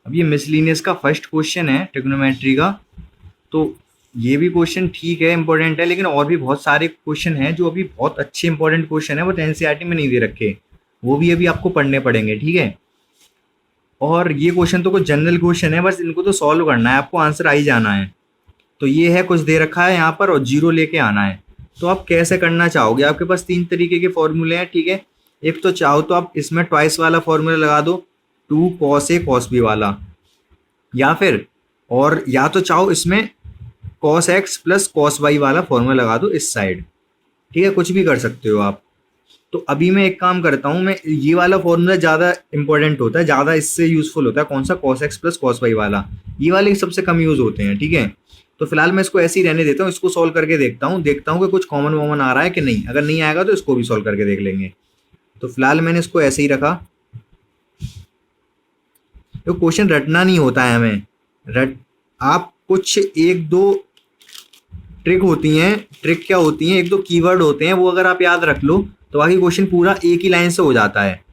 अब ये मिसलिनियस का फर्स्ट क्वेश्चन है ट्रिग्नोमेट्री का, तो ये भी क्वेश्चन ठीक है, इंपॉर्टेंट है, लेकिन और भी बहुत सारे क्वेश्चन हैं जो अभी बहुत अच्छे इंपॉर्टेंट क्वेश्चन है, बट एनसीईआरटी में नहीं दे रखे, वो भी अभी आपको पढ़ने पड़ेंगे, ठीक है। और ये क्वेश्चन तो कुछ जनरल क्वेश्चन है, बस इनको तो सॉल्व करना है, आपको आंसर आ ही जाना है। तो ये है, कुछ दे रखा है यहाँ पर और जीरो लेके आना है। तो आप कैसे करना चाहोगे, आपके पास तीन तरीके के फॉर्मूले हैं, ठीक है। एक तो चाहो तो आप इसमें ट्वाइस वाला फॉर्मूला लगा दो, two cos A cos B वाला, या फिर और या तो चाहो इसमें cos x plus cos y वाला फॉर्मूला लगा दो इस साइड, ठीक है, कुछ भी कर सकते हो आप। तो अभी मैं एक काम करता हूँ, मैं ये वाला फॉर्मूला ज़्यादा इंपॉर्टेंट होता है, ज़्यादा इससे यूजफुल होता है, कौन सा, cos x plus cos y वाला, ये वाले सबसे कम यूज होते हैं, ठीक है। तो फिलहाल मैं इसको ऐसे ही रहने देता हूँ, इसको सॉल्व करके देखता हूँ कि कुछ कॉमन वॉमन आ रहा है कि नहीं, अगर नहीं आएगा तो इसको भी सॉल्व करके देख लेंगे। तो फिलहाल मैंने इसको ऐसे ही रखा। तो क्वेश्चन रटना नहीं होता है हमें, रट आप कुछ एक दो ट्रिक होती हैं, ट्रिक क्या होती हैं, एक दो कीवर्ड होते हैं, वो अगर आप याद रख लो तो बाकी क्वेश्चन पूरा एक ही लाइन से हो जाता है।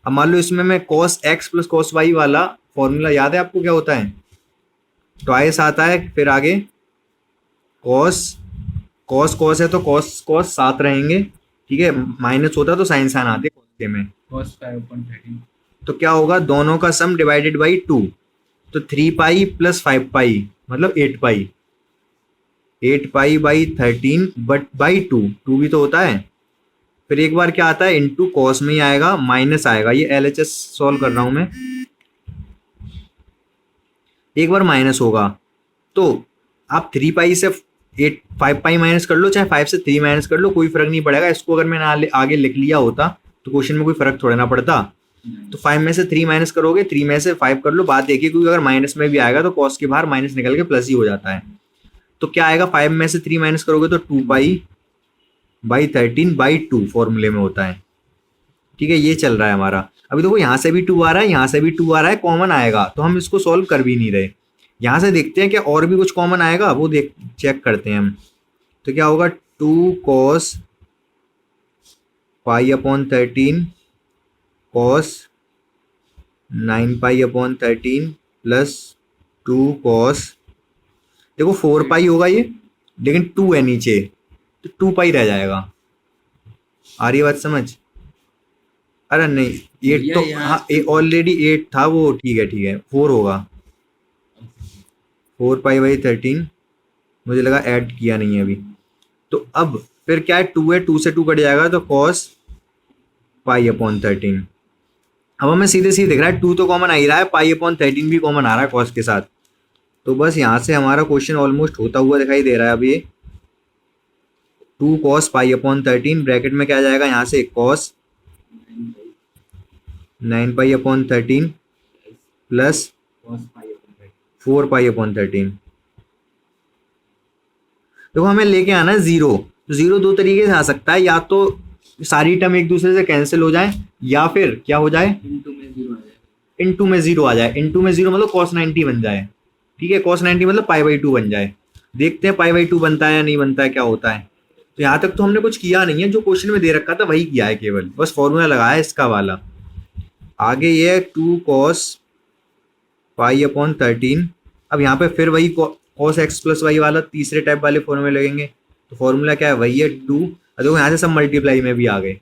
अब मान लो इसमें मैं cos x plus cos y वाला फॉर्मूला याद है आपको, क्या होता है, ट्वाइस आता है, फिर आगे कॉस, कॉस कॉस है तो कॉस कॉस साथ रहेंगे, ठीक है, माइनस होता है तो साइन साइन आते हैं कॉस में, cos 5/13 तो क्या होगा, दोनों का सम डिवाइडेड बाई टू, तो 3 पाई प्लस 5 पाई मतलब 8 पाई, 8 पाई/13 बट बाई टू, टू भी तो होता है। फिर एक बार क्या आता है, इंटू कॉस में ही आएगा, माइनस आएगा, ये एलएचएस सॉल्व कर रहा हूं मैं, एक बार माइनस होगा। तो आप 3 पाई से 5 पाई माइनस कर लो, चाहे 5 से 3 माइनस कर लो, कोई फर्क नहीं पड़ेगा। इसको अगर मैंने आगे लिख लिया होता तो क्वेश्चन में कोई फर्क थोड़ा ना पड़ता। तो 5 में से 3 माइनस करोगे, 3 में से 5 कर लो, बात देखिए, क्योंकि अगर माइनस में भी आएगा तो कॉस के बाहर माइनस निकल के प्लस ही हो जाता है। तो क्या आएगा, 5 में से 3 माइनस करोगे तो 2 पाई/13/2 फॉर्मूले में होता है, ठीक है। ये चल रहा है हमारा। अभी देखो यहाँ से भी 2 आ रहा है, यहाँ से भी 2 आ रहा है, कॉमन आएगा, तो हम इसको सॉल्व कर भी नहीं रहे। यहाँ से देखते हैं कि और भी कुछ कॉमन आएगा, वो देख चेक करते हैं हम। तो क्या होगा, 2 cos π/13 cos 9π/13 प्लस 2 cos, देखो 4 पाई होगा ये, लेकिन 2 है नीचे, तो 2 पाई रह जाएगा। आ रही है बात समझ? अरे नहीं, 8 तो हाँ, ऑलरेडी 8 था वो, ठीक है ठीक है, 4 होगा, 4 पाई/13, मुझे लगा ऐड किया नहीं है अभी। तो अब फिर क्या है, 2 है, 2 से 2 कट जाएगा, तो cos π/13। अब हमें सीधे सीधे दिख रहा है 2 तो कॉमन आ ही रहा है, π/13 भी कॉमन आ रहा है cos के साथ। तो बस यहाँ से हमारा क्वेश्चन ऑलमोस्ट होता हुआ दिखाई दे रहा है। अब ये 2 cos π/13 ब्रैकेट में क्या जाएगा, यहाँ से cos 9π/13 प्लस 4π/13। देखो हमें लेके आना है जीरो, तो जीरो दो तरीके से आ सकता है, या तो सारी टर्म एक दूसरे से कैंसिल हो जाए, या फिर क्या हो जाए, इनटू में 0 आ जाए। इनटू में जीरो मतलब cos 90 बन जाए, ठीक है, cos 90 मतलब π/2 बन जाए। देखते हैं π/2 बनता है या नहीं बनता है, क्या होता है। तो यहाँ तक तो हमने कुछ किया नहीं है, जो क्वेश्चन में दे रखा था वही किया है, केवल बस फॉर्मूला लगाया है इसका वाला। आगे ये है 2 cos π/13। अब यहाँ पे फिर वही cos x प्लस वाई वाला तीसरे टाइप वाले फॉर्मूले लगेंगे। तो फॉर्मूला क्या है, वही है 2, देखो यहाँ से सब मल्टीप्लाई में भी आ गए,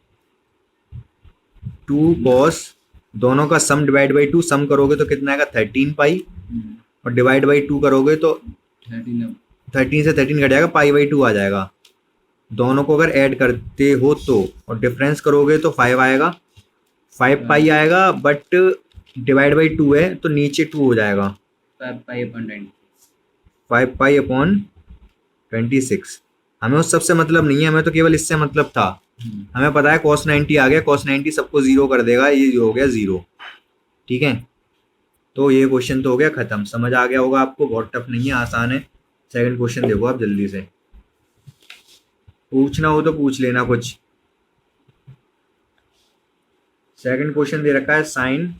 2 cos, दोनों का सम डिवाइड बाई 2, सम करोगे तो कितना आएगा, 13 पाई, और डिवाइड बाई 2 करोगे तो 13 से 13 घट जाएगा, π/2 आ जाएगा। दोनों को अगर ऐड करते हो तो, और डिफरेंस करोगे तो 5 आएगा, 5 पाई आएगा, बट डिवाइड बाई 2 है तो नीचे 2 हो जाएगा, 5 पाई/26। हमें उस सबसे मतलब नहीं है, हमें तो केवल इससे मतलब था। हमें पता है cos 90 आ गया, cos 90 सबको जीरो कर देगा, ये हो गया जीरो, ठीक है। तो ये क्वेश्चन तो हो गया खत्म, समझ आ गया होगा आपको, बहुत टफ नहीं है, आसान है। सेकंड क्वेश्चन देखो आप जल्दी से, पूछना हो तो पूछ लेना कुछ। सेकंड क्वेश्चन दे रखा है, sine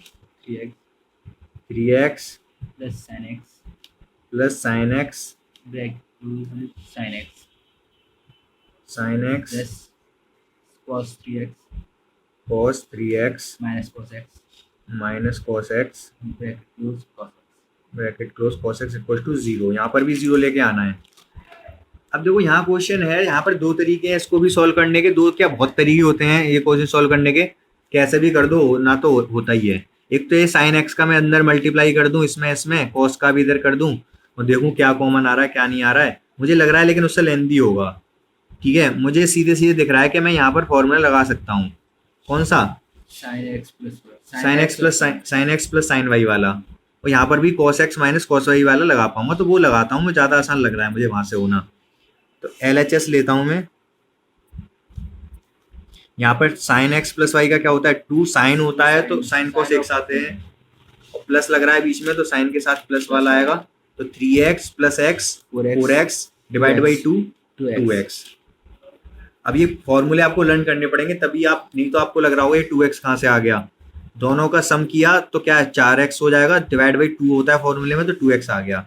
3x plus sin x plus sine x sin x plus plus cos 3x cos 3x minus cos x minus cos x bracket close cos x। Bracket close cos x equal to 0। यहाँ पर भी 0 लेके आना है। अब देखो यहाँ question है, यहाँ पर दो तरीके हैं इसको भी सॉल्व करने के, दो क्या बहुत तरीके होते हैं ये क्वेश्चन सॉल्व करने के, कैसे भी कर दो ना तो होता ही है। एक तो ये साइन एक्स का मैं अंदर मल्टीप्लाई कर दूं इसमें कॉस का भी इधर कर दूं और देखूं क्या कॉमन आ रहा है क्या नहीं आ रहा है, मुझे लग रहा है लेकिन उससे लेंदी होगा। ठीक है, मुझे सीधे सीधे दिख रहा है कि मैं यहाँ पर फॉर्मूला लगा सकता हूँ। कौन सा? Sine x plus sine x plus sine y वाला, और यहाँ पर भी cos x minus cos y वाला लगा पाऊंगा, तो वो लगाता हूँ मैं, ज़्यादा आसान लग रहा है मुझे वहां से होना। तो एल एच एस लेता हूँ मैं। यहाँ पर साइन एक्स प्लस वाई का क्या होता है, 2 साइन होता है तो साइन कॉस एक साथ है, और प्लस लग रहा है बीच में तो साइन के साथ प्लस वाला आएगा, तो 3x plus x 4x divide by 2x। अब ये फॉर्मूले आपको लर्न करने पड़ेंगे तभी आप, नहीं तो आपको लग रहा होगा ये 2x कहाँ से आ गया। दोनों का सम किया तो क्या है 4x हो जाएगा, डिवाइड बाई 2 होता है फॉर्मूले में तो 2x आ गया।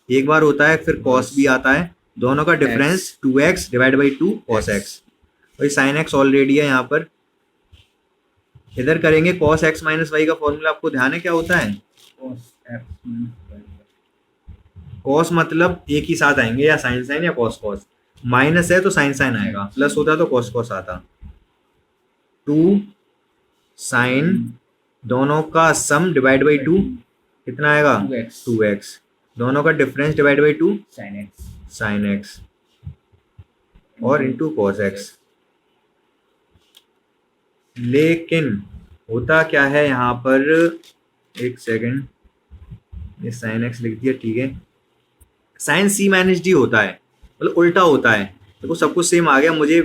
एक बार होता है फिर कॉस भी आता है, दोनों का difference 2x divide by 2 cos x. वही साइन एक्स ऑलरेडी है यहाँ पर। इधर करेंगे कॉस एक्स माइनस वाई का फॉर्मूला, आपको ध्यान है क्या होता है? कॉस मतलब एक ही साथ आएंगे, या साइन साइन या कॉस कॉस। माइनस है तो साइन साइन आएगा, प्लस होता तो कॉस कॉस आता। 2 साइन दोनों का सम डिवाइड बाई 2 कितना आएगा? 2x। दोनों का difference divide by 2 sine x और इंटू कॉस एक्स। लेकिन होता क्या है यहाँ पर, एक सेकेंड, ये साइन एक्स लिख दिया ठीक है, साइन सी माइनस डी होता है, मतलब उल्टा होता है। देखो सब कुछ सेम आ गया, मुझे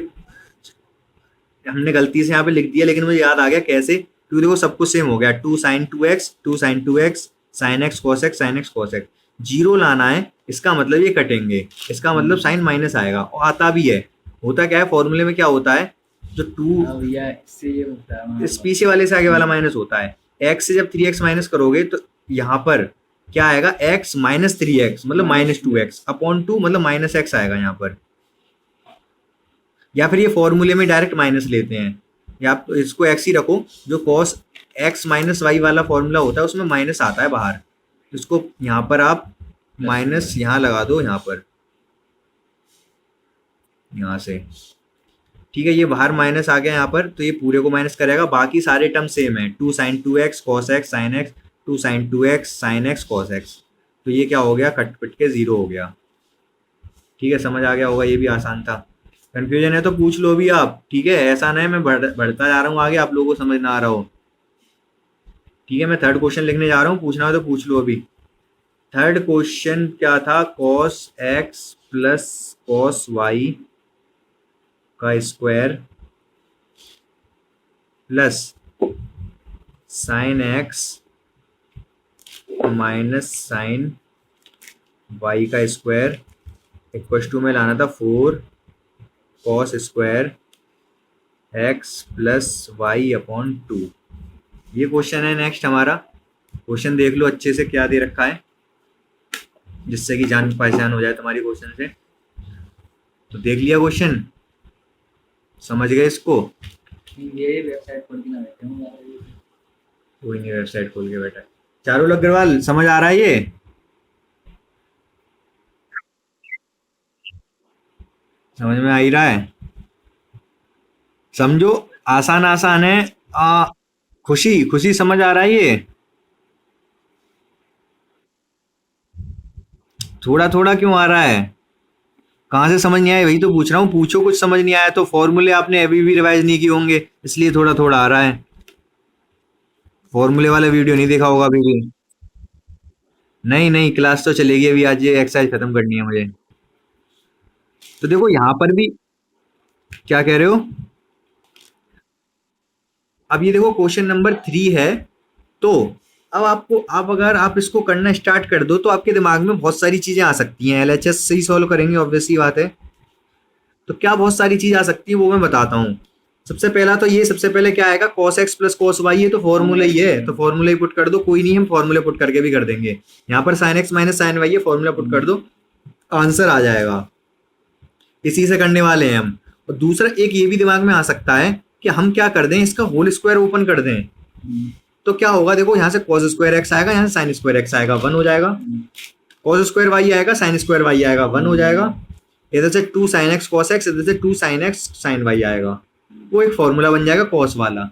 हमने गलती से यहाँ पे लिख दिया लेकिन मुझे याद आ गया कैसे, क्योंकि देखो सब कुछ सेम हो गया। 2 sine 2x sine x cos x sine x cos x. Zero लाना है, इसका मतलब ये कटेंगे, इसका मतलब साइन माइनस आएगा, और आता भी है। होता क्या है फॉर्मूले में, क्या होता है जो 2 इस पीछे वाले से आगे वाला माइनस होता है। x से जब 3x माइनस करोगे तो यहाँ पर क्या आएगा, x माइनस 3x मतलब माइनस 2x अपॉन 2 मतलब माइनस x आएगा यहाँ पर। या फिर ये फॉर्मूले में डायरेक्ट माइनस लेते हैं, या आप इसको x ही रखो, जो cos x माइनस वाई वाला फॉर्मूला होता है उसमें माइनस आता है बाहर, इसको यहाँ पर आप माइनस यहाँ लगा दो, यहाँ पर यहाँ से। ठीक है, ये बाहर माइनस आ गया यहाँ पर, तो ये पूरे को माइनस करेगा, बाकी सारे टर्म सेम है। 2 sine 2x cos x sine x, 2 sine 2x sine x cos x, तो ये क्या हो गया, कट पिट के 0 हो गया। ठीक है, समझ आ गया होगा, ये भी आसान था। कंफ्यूजन है तो पूछ लो भी आप, ठीक है, ऐसा नहीं है मैं बढ़ता जा रहा हूँ आगे, आप लोगों को समझ ना आ रहा हो। ठीक है, मैं थर्ड क्वेश्चन लिखने जा रहा हूँ, पूछना हो तो पूछ लो अभी। थर्ड क्वेश्चन क्या था, cos x plus cos y का square plus sine x minus sine y का स्क्वायर इक्वल टू में लाना था 4 cos square x plus y upon 2। ये क्वेश्चन है नेक्स्ट हमारा। क्वेश्चन देख लो अच्छे से क्या दे रखा है, जिससे कि जान पहचान हो जाए तुम्हारी क्वेश्चन से। तो देख लिया क्वेश्चन, समझ गए इसको? ये वेबसाइट खोल के ना बैठे हूँ, कोई नहीं, वेबसाइट खोल के बैठा है। चारुल अग्रवाल, समझ आ रहा है ये? समझ में आ ही रहा है? समझो, आसान आसान है। खुशी खुशी समझ आ रहा है ये? थोड़ा थोड़ा क्यों आ रहा है? कहाँ से समझ नहीं आया, वही तो पूछ रहा हूँ। पूछो, कुछ समझ नहीं आया तो फॉर्मूले आपने अभी भी रिवाइज नहीं किए होंगे, इसलिए थोड़ा थोड़ा आ रहा है। फॉर्मूले वाला वीडियो नहीं देखा होगा अभी भी? नहीं नहीं, क्लास तो चलेगी अभी, आज ये एक्सरसाइज खत्म करनी है मुझे। तो देखो यहाँ पर भी, क्या कह रहे हो? अब ये देखो क्वेश्चन नंबर 3 है, तो अब आपको, आप अगर आप इसको करना स्टार्ट कर दो तो आपके दिमाग में बहुत सारी चीजें आ सकती हैं। एलएचएस से ही सॉल्व करेंगे, ऑब्वियसली बात है। तो क्या बहुत सारी चीज आ सकती है वो मैं बताता हूँ। सबसे पहला तो ये, सबसे पहले क्या आएगा, cos x plus cos y, ये तो फॉर्मूला ही है, तो फॉर्मूला ही पुट कर दो। कोई नहीं, हम फॉर्मूला पुट करके भी कर देंगे। यहाँ पर sin x minus sine y, ये फॉर्मूला पुट कर दो, आंसर आ जाएगा। इसी से करने वाले हैं हम। और दूसरा एक ये भी दिमाग में आ सकता है कि हम क्या कर दें, इसका होल स्क्वायर ओपन कर दें, तो क्या होगा, देखो यहाँ से cos स्क्वायर एक्स आएगा, यहाँ से sin स्क्वायर एक्स आएगा, 1 हो जाएगा। cos स्क्वायर वाई आएगा, sin स्क्वायर वाई आएगा, 1 हो जाएगा। इधर से 2 sin x cos x, इधर से 2 sin x sin y आएगा, वो एक फॉर्मूला बन जाएगा cos वाला।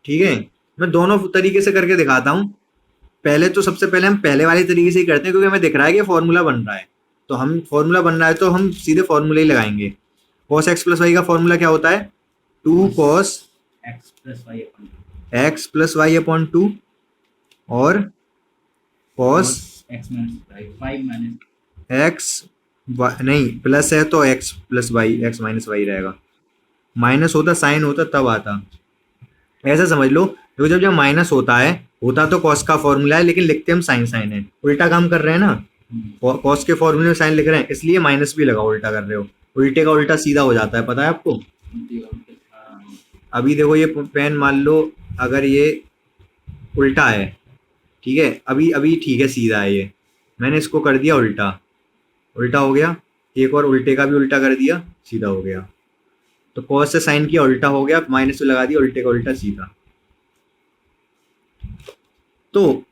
ठीक है, मैं दोनों तरीके से करके दिखाता हूँ। पहले तो सबसे पहले हम पहले वाले तरीके से ही करते हैं, क्योंकि हमें दिख रहा है कि फॉर्मूला बन रहा है, तो हम फॉर्मूला बन रहा है तो हम सीधे फॉर्मूला ही लगाएंगे। cos x प्लस वाई का फॉर्मूला क्या होता है, 2 cos x plus y upon x plus y upon 2 और cos x minus y, 5 minus x नहीं प्लस है तो x plus y, x minus y रहेगा। माइनस होता साइन होता तब आता, ऐसा समझ लो। देखो जब जब माइनस होता है, होता तो cos का फॉर्मूला है, लेकिन लिखते हम साइन साइन है, उल्टा काम कर रहे हैं ना। cos के फॉर्मूले में साइन लिख रहे हैं, इसलिए माइनस भी लगा, उल्टा कर रहे हो। उल्टे का उल्टा सीधा हो जाता है, पता है आपको। अभी देखो ये पेन मान लो अगर ये उल्टा है, ठीक है, अभी अभी ठीक है सीधा है, ये मैंने इसको कर दिया उल्टा, उल्टा हो गया। एक और उल्टे का भी उल्टा कर दिया, सीधा हो गया। तो cos से साइन किया, उल्टा हो गया, माइनस लगा दिया, उल्टे का उल्टा सीधा। तो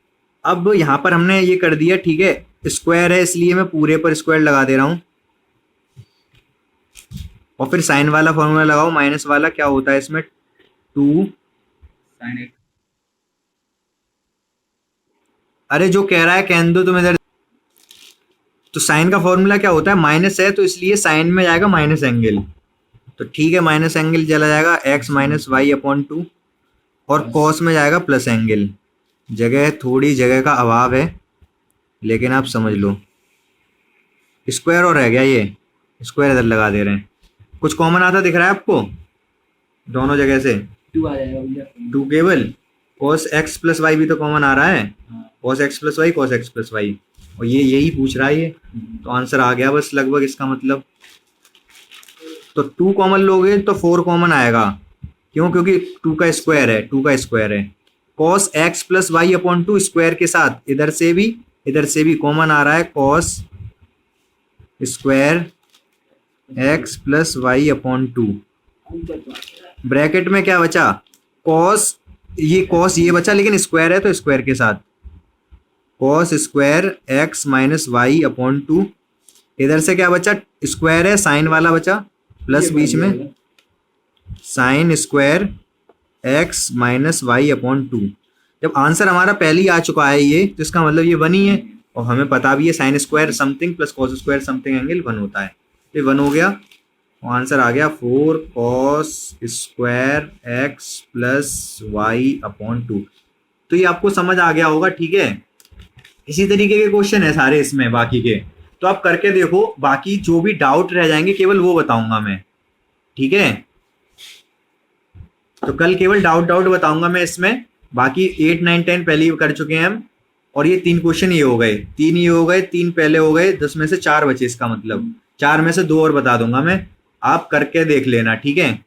अब यहाँ पर हमने ये कर दिया, ठीक है, स्क्वायर है इसलिए मैं पूरे पर स्क्वायर लगा दे रहा हूँ। और फिर साइन वाला फॉर्मूला लगाओ, माइनस वाला क्या होता है इसमें, 2 sin x अरे जो कह रहा है कहने दो तुम इधर। तो साइन का फॉर्मूला क्या होता है, माइनस है तो इसलिए साइन में जाएगा माइनस एंगल, तो ठीक है माइनस एंगल चला जाएगा x माइनस वाई अपॉन 2, और cos में जाएगा प्लस एंगल। जगह थोड़ी जगह का अभाव है, लेकिन आप समझ लो। स्क्वायर और रह गया, ये स्क्वायर इधर लगा दे रहे हैं। कुछ कॉमन आता दिख रहा है आपको दोनों जगह से, 2 आ जाएगा भैया। 2 केवल। cos x प्लस वाई भी तो कॉमन आ रहा है, हाँ। cos x plus y, cos x plus y, और ये यही पूछ रहा है ये, तो आंसर आ गया बस लगभग इसका मतलब। तो 2 कॉमन लोगे तो 4 कॉमन आएगा, क्यों, क्योंकि 2 का स्क्वायर है, 2 का स्क्वायर है। cos x plus y upon 2 square के साथ इधर से भी कॉमन आ रहा है, cos square x plus y upon 2। Bracket में क्या बचा, cos ये बचा, लेकिन स्क्वायर है तो स्क्वायर के साथ cos square x minus y upon 2। इधर से क्या बचा, स्क्वायर है, साइन वाला बचा, प्लस बीच में sine square x minus y upon 2। जब आंसर हमारा पहले ही आ चुका है ये, तो इसका मतलब ये 1 ही है, और हमें पता भी है sine square something plus cos square something angle 1 होता है। ये 1 हो गया, और आंसर आ गया 4 cos square x plus y upon 2। तो ये आपको समझ आ गया होगा, ठीक है। इसी तरीके के क्वेश्चन है सारे इसमें बाकी के, तो आप करके देखो। बाकी जो भी डाउट रह जाएंगे केवल वो बताऊंगा मैं, ठीक है। तो कल केवल डाउट बताऊंगा मैं इसमें। बाकी 8, 9, 10 पहले ही कर चुके हैं हम, और ये 3 क्वेश्चन ये हो गए, 3 ये हो गए, 3 पहले हो गए, 10 में से 4 बचे, इसका मतलब 4 में से 2 और बता दूंगा मैं, आप करके देख लेना, ठीक है।